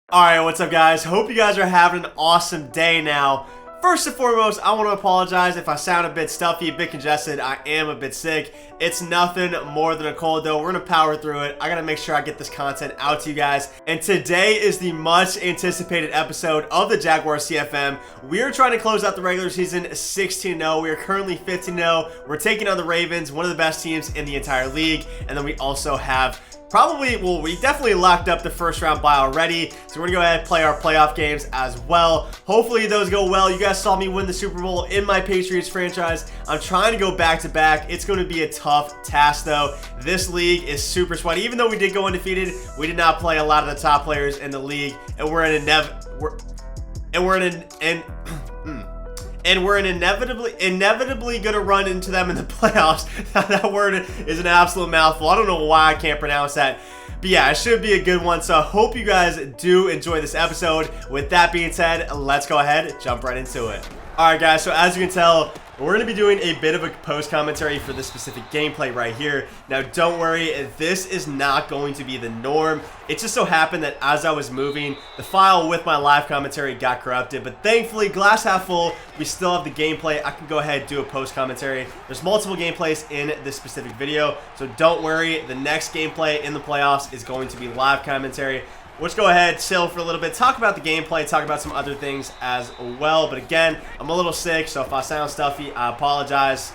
Alright, what's up guys? Hope you guys are having an awesome day now. First and foremost, I want to apologize if I sound a bit stuffy, a bit congested. I am a bit sick. It's nothing more than a cold though. We're going to power through it. I got to make sure I get this content out to you guys. And today is the much anticipated episode of the Jaguars CFM. We are trying to close out the regular season 16-0. We are currently 15-0. We're taking on the Ravens, one of the best teams in the entire league. And then we also have we definitely locked up the first round bye already, so we're gonna go ahead and play our playoff games as well. Hopefully those go well. You guys saw me win the Super Bowl in my Patriots franchise. I'm trying to go back to back. It's going to be a tough task though. This league is super sweaty. Even though we did go undefeated, we did not play a lot of the top players in the league, and we're inevitably gonna run into them in the playoffs. That word is an absolute mouthful. I don't know why I can't pronounce that. But yeah, it should be a good one. So I hope you guys do enjoy this episode. With that being said, let's go ahead and jump right into it. Alright guys, so as you can tell, we're going to be doing a bit of a post commentary for this specific gameplay right here. Now don't worry, this is not going to be the norm. It just so happened that as I was moving, the file with my live commentary got corrupted. But thankfully, glass half full, we still have the gameplay. I can go ahead and do a post commentary. There's multiple gameplays in this specific video. So don't worry, the next gameplay in the playoffs is going to be live commentary. Let's go ahead, chill for a little bit, talk about the gameplay, talk about some other things as well. But again, I'm a little sick, so if I sound stuffy, I apologize.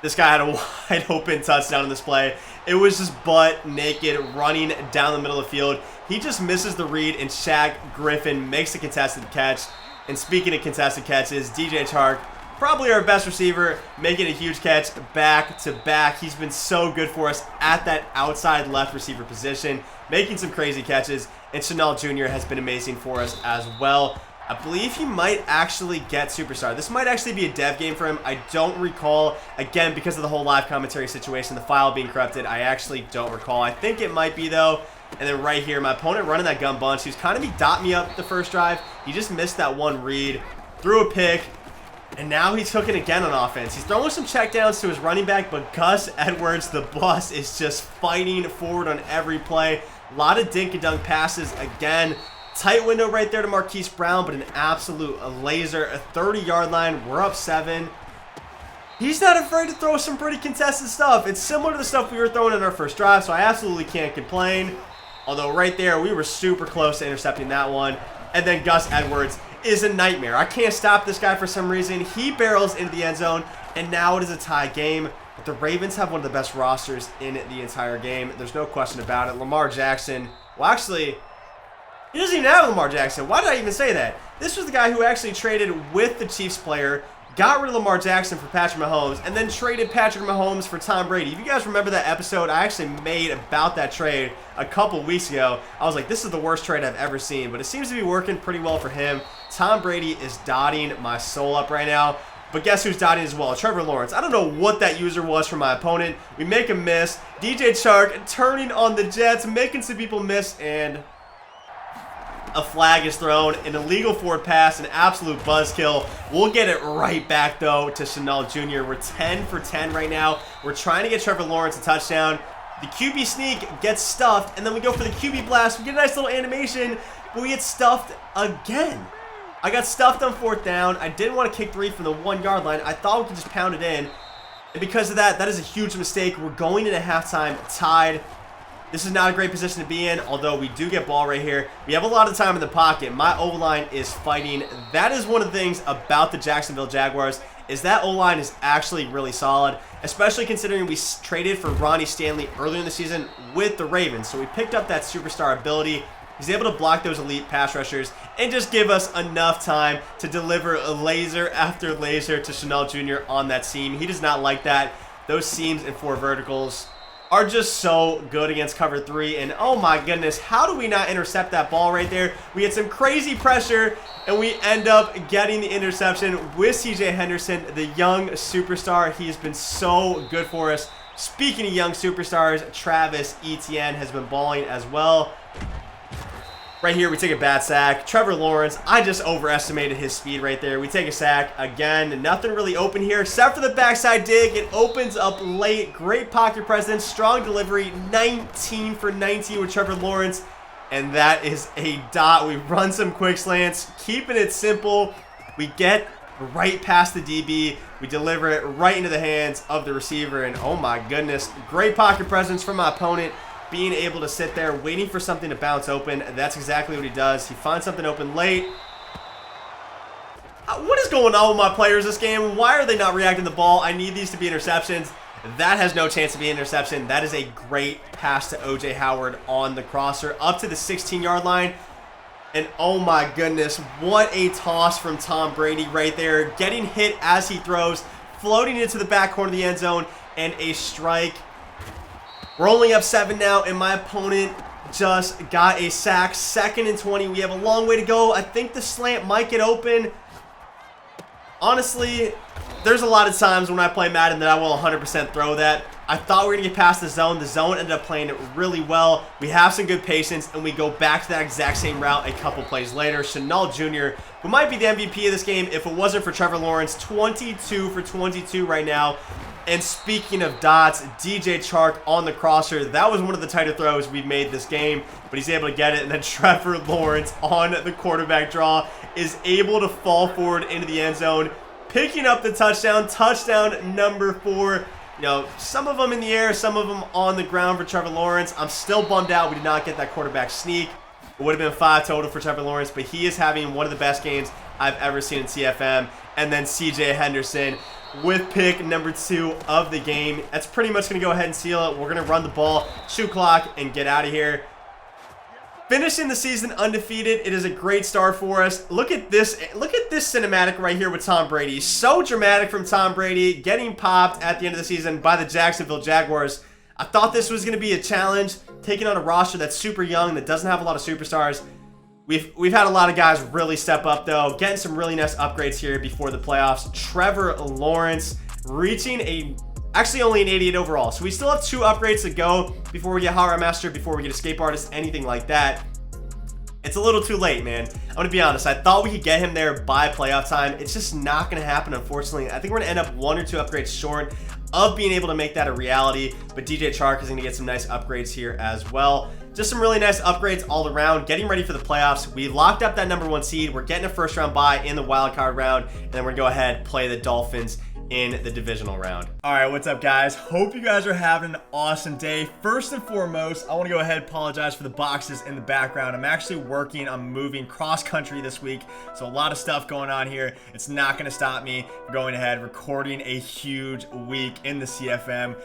This guy had a wide open touchdown in this play. It was just butt naked running down the middle of the field. He just misses the read, and Shaq Griffin makes a contested catch. And speaking of contested catches, DJ Chark, probably our best receiver, making a huge catch back to back. He's been so good for us at that outside left receiver position, making some crazy catches. And Chanel Jr. has been amazing for us as well. I believe he might actually get Superstar. This might actually be a dev game for him. I don't recall. Again, because of the whole live commentary situation, the file being corrupted, I actually don't recall. I think it might be though. And then right here, my opponent running that gun bunch. He was kind of dot me up the first drive. He just missed that one read, threw a pick. And now he's cooking again on offense. He's throwing some checkdowns to his running back, but Gus Edwards, the boss, is just fighting forward on every play. A lot of dink and dunk passes again. Tight window right there to Marquise Brown, but an absolute laser. A 30-yard line. We're up 7. He's not afraid to throw some pretty contested stuff. It's similar to the stuff we were throwing in our first drive, so I absolutely can't complain. Although right there, we were super close to intercepting that one. And then Gus Edwards is a nightmare. I can't stop this guy for some reason. He barrels into the end zone, and now it is a tie game. But the Ravens have one of the best rosters in the entire game. There's no question about it. Lamar Jackson, well, actually, he doesn't even have Lamar Jackson. Why did I even say that? This was the guy who actually traded with the Chiefs player, got rid of Lamar Jackson for Patrick Mahomes, and then traded Patrick Mahomes for Tom Brady. If you guys remember that episode I actually made about that trade a couple weeks ago, I was like, this is the worst trade I've ever seen, but it seems to be working pretty well for him. Tom Brady is dotting my soul up right now, but guess who's dotting as well? Trevor Lawrence. I don't know what that user was for my opponent. We make a miss. DJ Chark turning on the Jets, making some people miss, and a flag is thrown, an illegal forward pass, an absolute buzzkill. We'll get it right back, though, to Chanel Jr. We're 10 for 10 right now. We're trying to get Trevor Lawrence a touchdown. The QB sneak gets stuffed, and then we go for the QB blast. We get a nice little animation, but we get stuffed again. I got stuffed on 4th down. I didn't want to kick 3 from the 1-yard line. I thought we could just pound it in. And because of that, that is a huge mistake. We're going into halftime tied. This is not a great position to be in, although we do get ball right here. We have a lot of time in the pocket. My O-line is fighting. That is one of the things about the Jacksonville Jaguars, is that O-line is actually really solid, especially considering we traded for Ronnie Stanley earlier in the season with the Ravens. So we picked up that superstar ability. He's able to block those elite pass rushers and just give us enough time to deliver a laser after laser to Chanel Jr. on that seam. He does not like that. Those seams and 4 verticals are just so good against cover 3. And oh my goodness, how do we not intercept that ball right there? We had some crazy pressure, and we end up getting the interception with CJ Henderson, the young superstar. He has been so good for us. Speaking of young superstars, Travis Etienne has been balling as well. Right here, we take a bad sack. Trevor Lawrence, I just overestimated his speed right there. We take a sack. Again, nothing really open here except for the backside dig. It opens up late. Great pocket presence. Strong delivery. 19 for 19 with Trevor Lawrence. and that is a dot. We run some quick slants, keeping it simple. We get right past the DB. We deliver it right into the hands of the receiver, and oh my goodness, great pocket presence from my opponent, being able to sit there waiting for something to bounce open. That's exactly what he does. He finds something open late. What is going on with my players this game? Why are they not reacting to the ball? I need these to be interceptions. That has no chance to be an interception. That is a great pass to O.J. Howard on the crosser up to the 16-yard line. And oh my goodness, what a toss from Tom Brady right there. Getting hit as he throws, floating into the back corner of the end zone, and a strike. We're only up 7 now, and my opponent just got a sack. 2nd and 20. We have a long way to go. I think the slant might get open. Honestly, there's a lot of times when I play Madden that I will 100% throw that. I thought we were going to get past the zone. The zone ended up playing it really well. We have some good patience, and we go back to that exact same route a couple plays later. Chenal Jr., who might be the MVP of this game if it wasn't for Trevor Lawrence, 22 for 22 right now. And speaking of dots, DJ Chark on the crosser. That was one of the tighter throws we've made this game, but he's able to get it. And then Trevor Lawrence on the quarterback draw is able to fall forward into the end zone, picking up the touchdown. Touchdown number 4. You know, some of them in the air, some of them on the ground for Trevor Lawrence. I'm still bummed out we did not get that quarterback sneak. It would have been 5 total for Trevor Lawrence, but he is having one of the best games I've ever seen in CFM. And then CJ Henderson with pick number 2 of the game. That's pretty much going to go ahead and seal it. We're going to run the ball, shoot clock, and get out of here. Finishing the season undefeated. It is a great start for us. Look at this. Look at this cinematic right here with Tom Brady. So dramatic from Tom Brady getting popped at the end of the season by the Jacksonville Jaguars. I thought this was going to be a challenge, taking on a roster that's super young, that doesn't have a lot of superstars. We've had a lot of guys really step up, though, getting some really nice upgrades here before the playoffs. Trevor Lawrence reaching actually only an 88 overall. So we still have 2 upgrades to go before we get Hot Rod Master, before we get Escape Artist, anything like that. It's a little too late, man. I'm going to be honest. I thought we could get him there by playoff time. It's just not going to happen, unfortunately. I think we're going to end up 1 or 2 upgrades short of being able to make that a reality. But DJ Chark is going to get some nice upgrades here as well. Just some really nice upgrades all around. Getting ready for the playoffs. We locked up that number 1 seed. We're getting a first round bye in the wild card round. And then we're going to go ahead and play the Dolphins in the divisional round. All right, what's up, guys? Hope you guys are having an awesome day. First and foremost, I want to go ahead and apologize for the boxes in the background. I'm actually working on moving cross country this week, so a lot of stuff going on here. It's not going to stop me from going ahead recording a huge week in the CFM.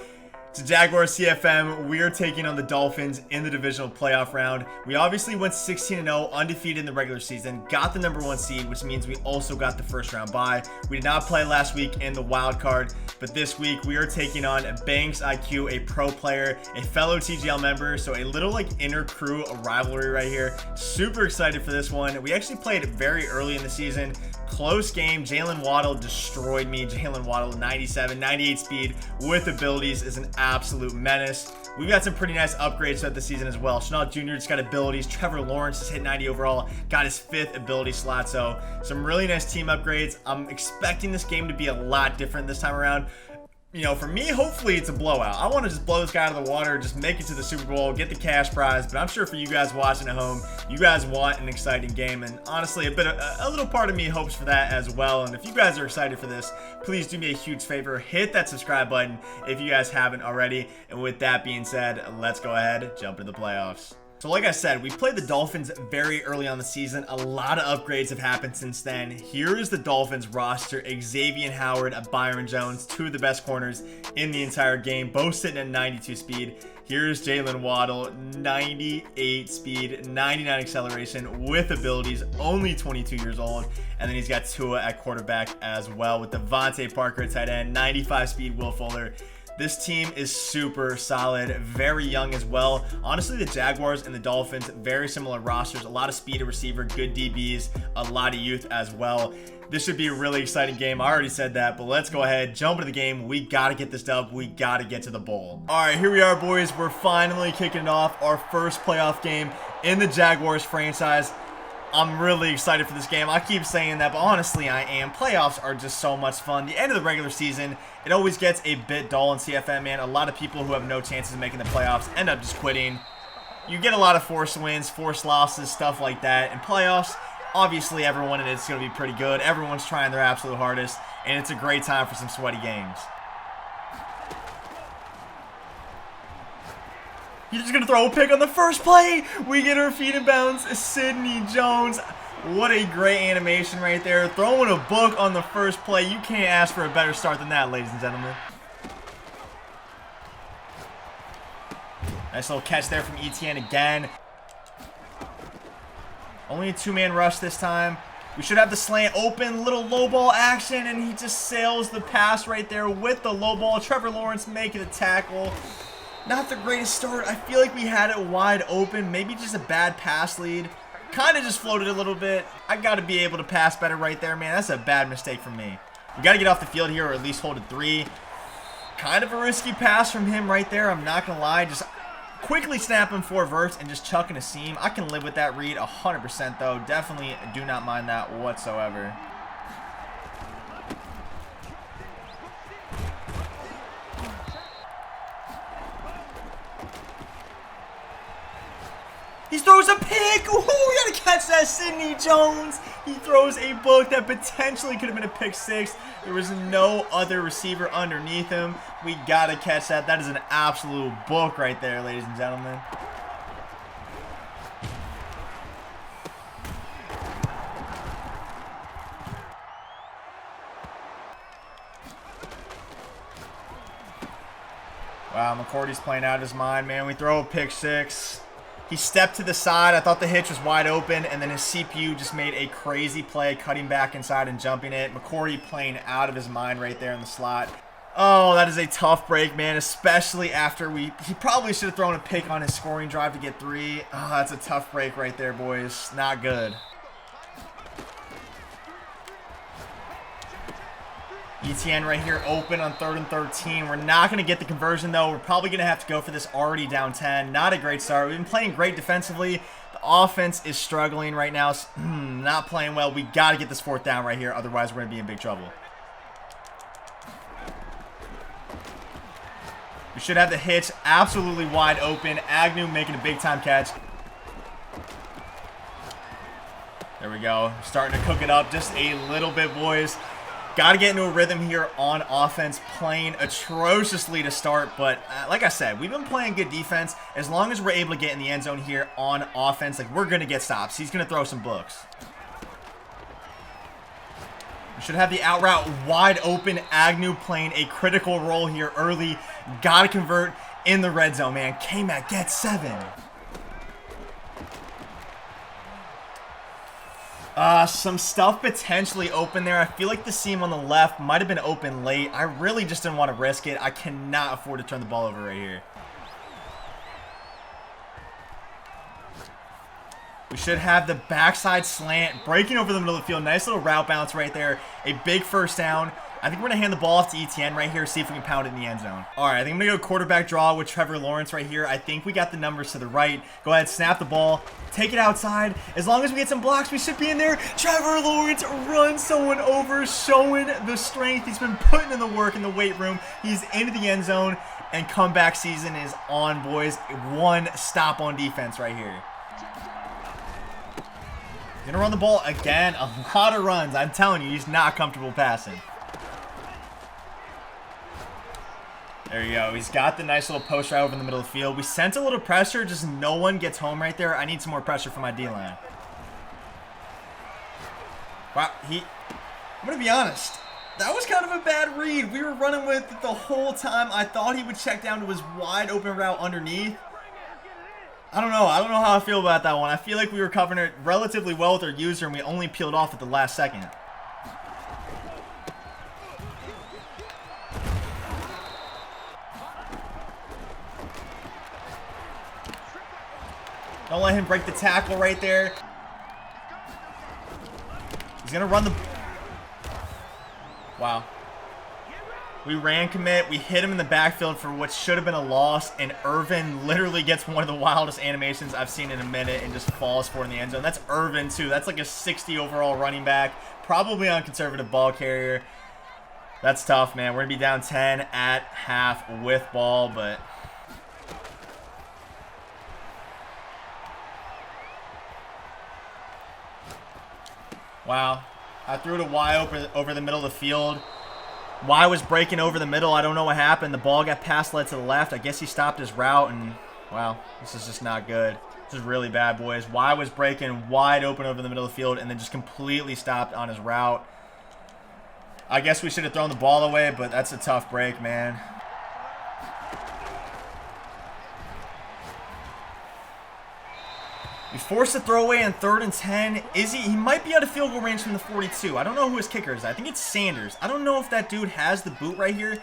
So Jaguars CFM, we are taking on the Dolphins in the divisional playoff round. We obviously went 16-0, undefeated in the regular season, got the number 1 seed, which means we also got the first round bye. We did not play last week in the wild card, but this week we are taking on Banks IQ, a pro player, a fellow TGL member, so a little like inter-crew rivalry right here. Super excited for this one. We actually played very early in the season. Close game. Jalen Waddle destroyed me. Jalen Waddle, 97, 98 speed with abilities, is an absolute menace. We've got some pretty nice upgrades throughout the season as well. Chenal Jr. just got abilities. Trevor Lawrence just hit 90 overall, got his 5th ability slot. So some really nice team upgrades. I'm expecting this game to be a lot different this time around. You know, for me, hopefully it's a blowout. I want to just blow this guy out of the water, just make it to the Super Bowl, get the cash prize. But I'm sure for you guys watching at home, you guys want an exciting game. And honestly, a little part of me hopes for that as well. And if you guys are excited for this, please do me a huge favor. Hit that subscribe button if you guys haven't already. And with that being said, let's go ahead, jump into the playoffs. So like I said, we played the Dolphins very early on the season. A lot of upgrades have happened since then. Here is the Dolphins roster. Xavier Howard, Byron Jones, 2 of the best corners in the entire game, both sitting at 92 speed. Here's Jalen Waddle, 98 speed, 99 acceleration with abilities, only 22 years old. And then he's got Tua at quarterback as well with Devontae Parker at tight end, 95 speed, Will Fuller. This team is super solid, very young as well. Honestly, the Jaguars and the Dolphins, very similar rosters, a lot of speed at receiver, good DBs, a lot of youth as well. This should be a really exciting game. I already said that, but let's go ahead, jump into the game. We got to get this dub. We got to get to the bowl. All right, here we are, boys. We're finally kicking off our first playoff game in the Jaguars franchise. I'm really excited for this game. I keep saying that, but honestly, I am. Playoffs are just so much fun. The end of the regular season, it always gets a bit dull in CFM, man. A lot of people who have no chances of making the playoffs end up just quitting. You get a lot of forced wins, forced losses, stuff like that. In playoffs, obviously everyone in it's going to be pretty good. Everyone's trying their absolute hardest, and it's a great time for some sweaty games. He's just going to throw a pick on the first play. We get our feet in bounds. Sidney Jones. What a great animation right there. Throwing a book on the first play. You can't ask for a better start than that, ladies and gentlemen. Nice little catch there from Etienne again. Only a two-man rush this time. We should have the slant open. Little low ball action, and he just sails the pass right there with the low ball. Trevor Lawrence making a tackle. Not the greatest start. I feel like we had it wide open. Maybe just a bad pass lead. Kind of just floated a little bit. I got to be able to pass better right there, man. That's a bad mistake from me. We got to get off the field here or at least hold a 3. Kind of a risky pass from him right there. I'm not going to lie. Just quickly snapping 4 verts and just chucking a seam. I can live with that read 100% though. Definitely do not mind that whatsoever. He throws a pick. Ooh, we gotta catch that, Sidney Jones. He throws a book that potentially could have been a pick 6. There was no other receiver underneath him. We gotta catch that. That is an absolute book right there, ladies and gentlemen. Wow, McCourty's playing out of his mind, man. We throw a pick 6. He stepped to the side. I thought the hitch was wide open, and then his CPU just made a crazy play, cutting back inside and jumping it. McCourty playing out of his mind right there in the slot. Oh, that is a tough break, man, especially after he probably should have thrown a pick on his scoring drive to get 3. Oh, that's a tough break right there, boys. Not good. Etienne right here open on 3rd and 13. We're not going to get the conversion, though. We're probably going to have to go for this already down 10. Not a great start. We've been playing great defensively. The offense is struggling right now. Not playing well. We got to get this 4th down right here. Otherwise, we're going to be in big trouble. We should have the hitch absolutely wide open. Agnew making a big-time catch. There we go. Starting to cook it up just a little bit, boys. Got to get into a rhythm here on offense, playing atrociously to start. But like I said, we've been playing good defense. As long as we're able to get in the end zone here on offense, like we're going to get stops. He's going to throw some books. We should have the out route wide open. Agnew playing a critical role here early. Got to convert in the red zone, man. K-Mac gets 7. Some stuff potentially open there. I feel like the seam on the left might have been open late. I really just didn't want to risk it. I cannot afford to turn the ball over right here. We should have the backside slant breaking over the middle of the field. Nice little route bounce right there. A big 1st down. I think we're going to hand the ball off to Etienne right here, see if we can pound it in the end zone. All right, I think I'm going to go quarterback draw with Trevor Lawrence right here. I think we got the numbers to the right. Go ahead, snap the ball, take it outside. As long as we get some blocks, we should be in there. Trevor Lawrence runs someone over, showing the strength. He's been putting in the work in the weight room. He's into the end zone, and comeback season is on, boys. 1 stop on defense right here. He's going to run the ball again. A lot of runs. I'm telling you, he's not comfortable passing. There you go. He's got the nice little post right over in the middle of the field. We sent a little pressure. Just no one gets home right there. I need some more pressure from my D-line. Wow. I'm going to be honest. That was kind of a bad read. We were running with it the whole time. I thought he would check down to his wide open route underneath. I don't know. I don't know how I feel about that one. I feel like we were covering it relatively well with our user, and we only peeled off at the last second. Don't let him break the tackle right there. He's going to run the... Wow. We ran commit. We hit him in the backfield for what should have been a loss. And Irvin literally gets one of the wildest animations I've seen in a minute and just falls for it in the end zone. That's Irvin, too. That's like a 60 overall running back. Probably on conservative ball carrier. That's tough, man. We're going to be down 10 at half with ball, but... Wow. I threw it a Y over the middle of the field. Y was breaking over the middle. I don't know what happened. The ball got pass led to the left. I guess he stopped his route, and wow, this is just not good. This is really bad, boys. Y was breaking wide open over the middle of the field and then just completely stopped on his route. I guess we should have thrown the ball away, but that's a tough break, man. We forced a throwaway in 3rd and 10. He might be out of field goal range from the 42. I don't know who his kicker is. I think it's Sanders. I don't know if that dude has the boot right here.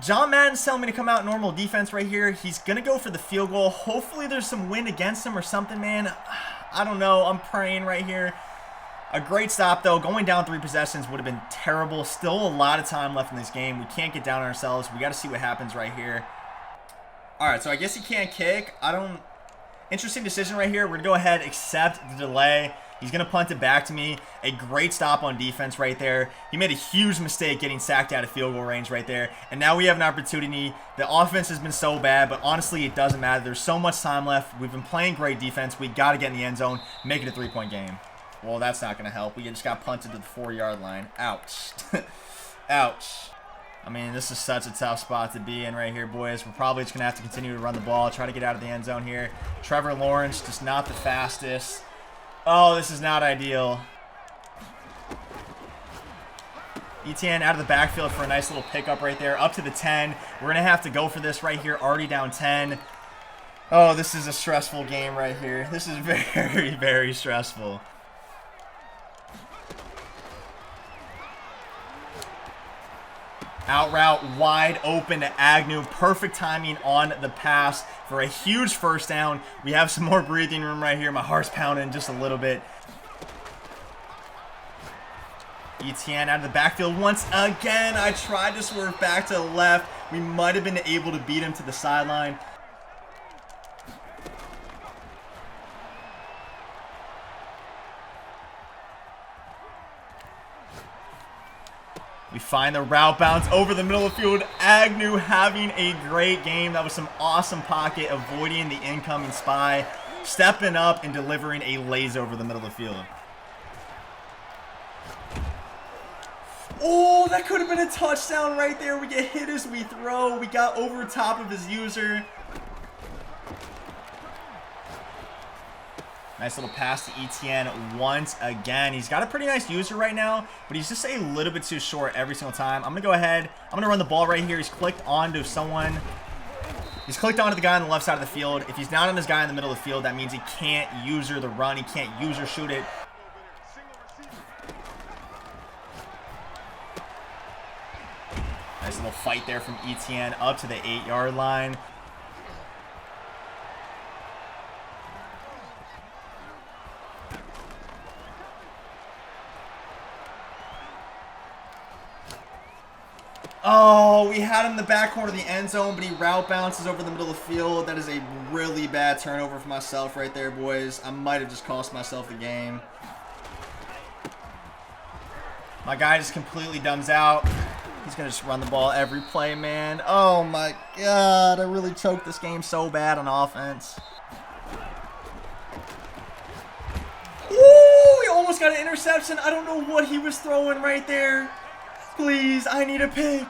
John Madden's telling me to come out normal defense right here. He's going to go for the field goal. Hopefully there's some wind against him or something, man. I don't know. I'm praying right here. A great stop, though. Going down 3 possessions would have been terrible. Still a lot of time left in this game. We can't get down on ourselves. We got to see what happens right here. All right, so I guess he can't kick. Interesting decision right here. We're going to go ahead, accept the delay. He's going to punt it back to me. A great stop on defense right there. He made a huge mistake getting sacked out of field goal range right there. And now we have an opportunity. The offense has been so bad, but honestly, it doesn't matter. There's so much time left. We've been playing great defense. We got to get in the end zone, make it a 3-point game. Well, that's not going to help. We just got punted to the 4-yard line. Ouch. Ouch. I mean, this is such a tough spot to be in right here, boys. We're probably just going to have to continue to run the ball, try to get out of the end zone here. Trevor Lawrence, just not the fastest. Oh, this is not ideal. ETN out of the backfield for a nice little pickup right there. Up to the 10. We're going to have to go for this right here. Already down 10. Oh, this is a stressful game right here. This is very, very stressful. Out route, wide open to Agnew. Perfect timing on the pass for a huge first down. We have some more breathing room right here. My heart's pounding just a little bit. ETN out of the backfield once again. I tried to swerve back to the left. We might have been able to beat him to the sideline. We find the route bounce over the middle of the field. Agnew having a great game. That was some awesome pocket, avoiding the incoming spy, stepping up and delivering a laser over the middle of the field. Oh, that could have been a touchdown right there. We get hit as we throw. We got over top of his user. Nice little pass to ETN once again. He's got a pretty nice user right now, but he's just a little bit too short every single time. I'm going to go ahead. I'm going to run the ball right here. He's clicked onto someone. He's clicked onto the guy on the left side of the field. If he's not on his guy in the middle of the field, that means he can't user the run. He can't user shoot it. Nice little fight there from ETN up to the 8-yard line. Oh, we had him in the back corner of the end zone, but he route bounces over the middle of the field. That is a really bad turnover for myself right there, boys. I might have just cost myself the game. My guy just completely dumbs out. He's going to just run the ball every play, man. Oh, my God. I really choked this game so bad on offense. Ooh, he almost got an interception. I don't know what he was throwing right there. Please, I need a pick.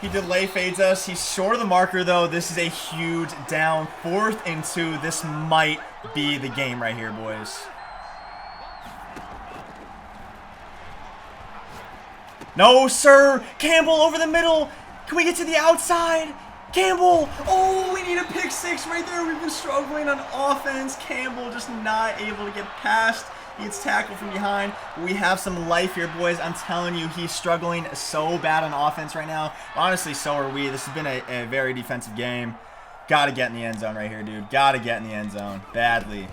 He delay fades us. He's short of the marker, though. This is a huge down. 4th and 2. This might be the game right here, boys. No, sir. Campbell over the middle. Can we get to the outside? Campbell. Oh, we need a pick 6 right there. We've been struggling on offense. Campbell just not able to get past. He gets tackled from behind. We have some life here, boys. I'm telling you, he's struggling so bad on offense right now. Honestly, so are we. This has been a very defensive game. Got to get in the end zone right here, dude. Got to get in the end zone badly.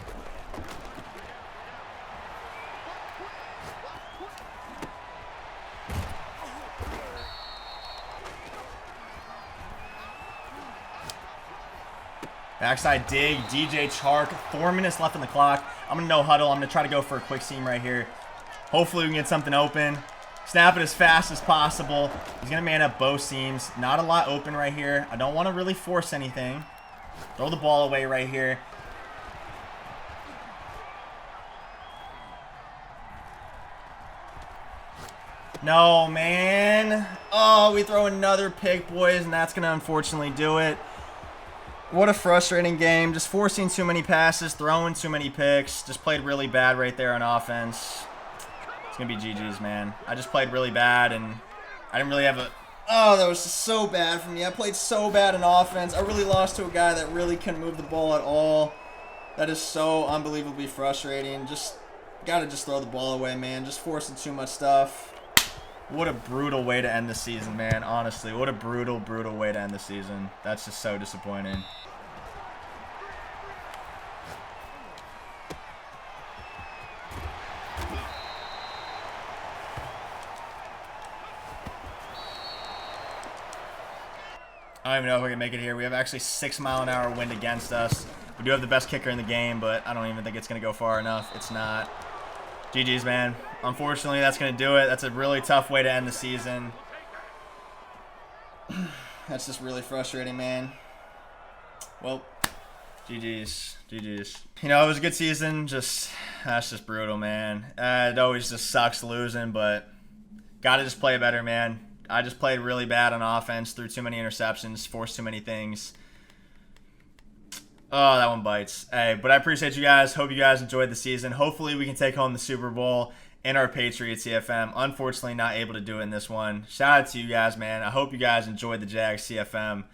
Backside dig, DJ Chark, 4 minutes left on the clock. I'm going to no huddle. I'm going to try to go for a quick seam right here. Hopefully we can get something open. Snap it as fast as possible. He's going to man up both seams. Not a lot open right here. I don't want to really force anything. Throw the ball away right here. No, man. Oh, we throw another pick, boys, and that's going to unfortunately do it. What a frustrating game. Just forcing too many passes, throwing too many picks. Just played really bad right there on offense. It's going to be GG's, man. I just played really bad, and I didn't really have a... Oh, that was just so bad for me. I played so bad in offense. I really lost to a guy that really couldn't move the ball at all. That is so unbelievably frustrating. Just got to just throw the ball away, man. Just forcing too much stuff. What a brutal way to end the season, man. Honestly, what a brutal, brutal way to end the season. That's just so disappointing. I don't even know if we can make it here. We have actually 6-mile-an-hour wind against us. We do have the best kicker in the game, but I don't even think it's going to go far enough. It's not. GG's, man. Unfortunately, that's going to do it. That's a really tough way to end the season. That's just really frustrating, man. Well, GG's. GG's. You know, it was a good season. That's just brutal, man. It always just sucks losing, but got to just play better, man. I just played really bad on offense, threw too many interceptions, forced too many things. Oh, that one bites. Hey, but I appreciate you guys. Hope you guys enjoyed the season. Hopefully we can take home the Super Bowl in our Patriots CFM. Unfortunately, not able to do it in this one. Shout out to you guys, man. I hope you guys enjoyed the Jags CFM.